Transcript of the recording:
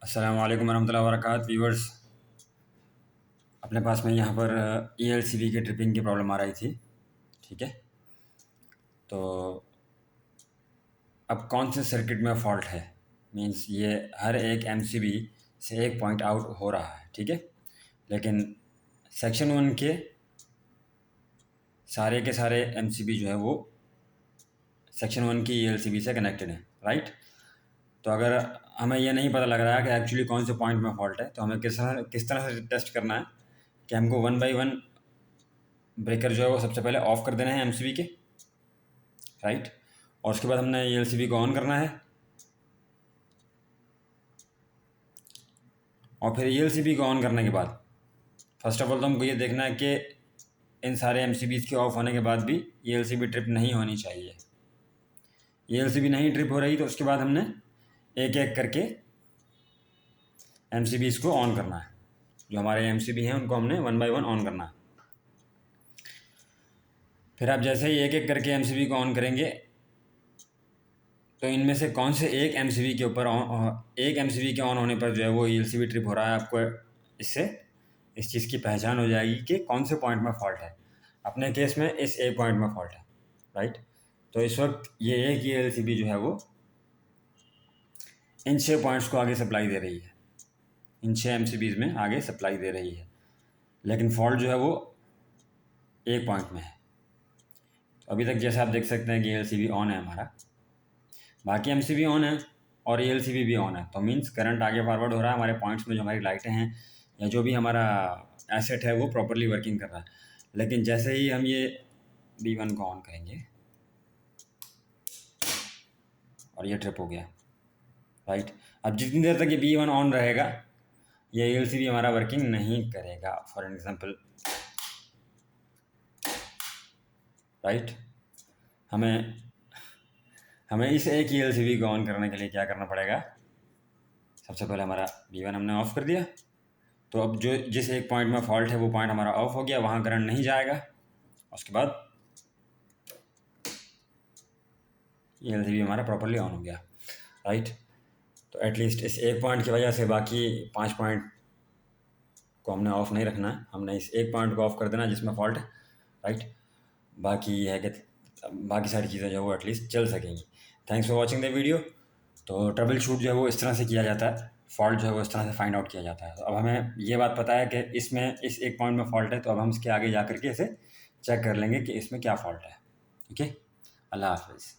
अस्सलाम वालेकुम रहमतुल्लाहि व बरकातहू व्यूअर्स। अपने पास में यहाँ पर ELCB के ट्रिपिंग की प्रॉब्लम आ रही थी। ठीक है, तो अब कौन से सर्किट में फ़ॉल्ट है, मींस ये हर एक MCB से एक पॉइंट आउट हो रहा है। ठीक है, लेकिन सेक्शन 1 के सारे MCB जो है वो सेक्शन 1 की ELCB से कनेक्टेड है, राइट। तो अगर हमें ये नहीं पता लग रहा है कि एक्चुअली कौन से पॉइंट में फ़ॉल्ट है, तो हमें किस तरह से टेस्ट करना है कि हमको 1 बाई 1 ब्रेकर जो है वो सबसे पहले ऑफ़ कर देना है MCB के, राइट। और उसके बाद हमने ELCB को ऑन करना है, और फिर ELCB को ऑन करने के बाद फर्स्ट ऑफ ऑल तो हमको ये देखना है कि इन सारे MCBs के ऑफ होने के बाद भी ELCB ट्रिप नहीं होनी चाहिए। ELCB नहीं ट्रिप हो रही तो उसके बाद हमने एक एक करके MCBs को ऑन करना है। जो हमारे MCB हैं उनको हमने 1 बाई 1 ऑन करना है। फिर आप जैसे ही एक एक करके MCB को ऑन करेंगे तो इनमें से कौन से एक MCB के ऊपर एक MCB के ऑन होने पर जो है वो ELCB ट्रिप हो रहा है, आपको इससे इस चीज़ की पहचान हो जाएगी कि कौन से पॉइंट में फ़ॉल्ट है। अपने केस में इस एक पॉइंट में फ़ॉल्ट है, राइट। तो इस वक्त ये एक ELCB जो है वो इन 6 पॉइंट्स को आगे सप्लाई दे रही है, इन 6 MCBs में आगे सप्लाई दे रही है, लेकिन फॉल्ट जो है वो एक पॉइंट में है। तो अभी तक जैसे आप देख सकते हैं कि ELCB ऑन है हमारा, बाकी MCB ऑन है और ELCB भी ऑन है। तो मीन्स करंट आगे फॉरवर्ड हो रहा है, हमारे पॉइंट्स में जो हमारी लाइटें हैं या जो भी हमारा एसेट है वो प्रॉपरली वर्किंग कर रहा है। लेकिन जैसे ही हम ये B1 को ऑन करेंगे और ये ट्रिप हो गया, राइट। अब जितनी देर तक ये B1 ऑन रहेगा ये ELCB हमारा वर्किंग नहीं करेगा, फॉर एग्जांपल, राइट। हमें इस एक ELCB को ऑन करने के लिए क्या करना पड़ेगा, सबसे पहले हमारा B1 हमने ऑफ़ कर दिया, तो अब जो जिस एक पॉइंट में फ़ॉल्ट है वो पॉइंट हमारा ऑफ हो गया, वहाँ करंट नहीं जाएगा। उसके बाद ELCB हमारा प्रॉपरली ऑन हो गया, राइट। तो एटलीस्ट इस एक पॉइंट की वजह से बाकी 5 पॉइंट को हमने ऑफ़ नहीं रखना है, हमने इस एक पॉइंट को ऑफ़ कर देना जिसमें फ़ॉल्ट है, राइट। बाकी ये है कि बाकी सारी चीज़ें जो है वो एटलीस्ट चल सकेंगी। Thanks for watching the video. तो ट्रबल शूट जो है वो इस तरह से किया जाता है, फॉल्ट जो है वो इस तरह से फाइंड आउट किया जाता है। तो अब हमें ये बात पता है कि इसमें इस एक पॉइंट में फ़ॉल्ट है, तो अब हम इसके आगे जा कर के इसे चेक कर लेंगे कि इसमें क्या फ़ॉल्ट है। ठीक है, अल्लाह हाफ़िज़।